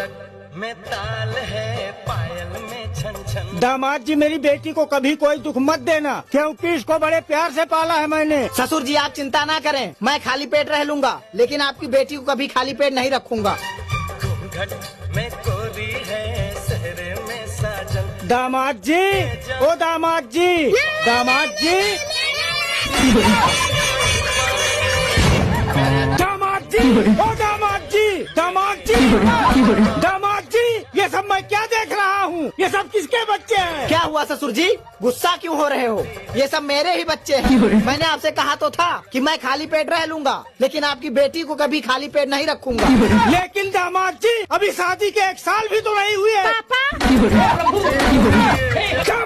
घुंघट में ताल है, पायल में छन छन। दामाद जी मेरी बेटी को कभी कोई दुख मत देना, क्योंकि इसको बड़े प्यार से पाला है मैंने। ससुर जी आप चिंता ना करें, मैं खाली पेट रह लूंगा, लेकिन आपकी बेटी को कभी खाली पेट नहीं रखूंगा। घुंघट में कोरी है, सहरे में साजन। दामाद जी, ओ दामाद जी, दामाद जी, दामाद जी, ओ दामाद जी, दामाद जी, दामाद जी, ये सब मैं क्या देख रहा हूँ? ये सब किसके बच्चे हैं? क्या हुआ ससुर जी, गुस्सा क्यों हो रहे हो? ये सब मेरे ही बच्चे हैं। मैंने आपसे कहा तो था कि मैं खाली पेट रह लूंगा, लेकिन आपकी बेटी को कभी खाली पेट नहीं रखूंगा। लेकिन दामाद जी अभी शादी के 1 साल भी तो नहीं हुए। पापा क्या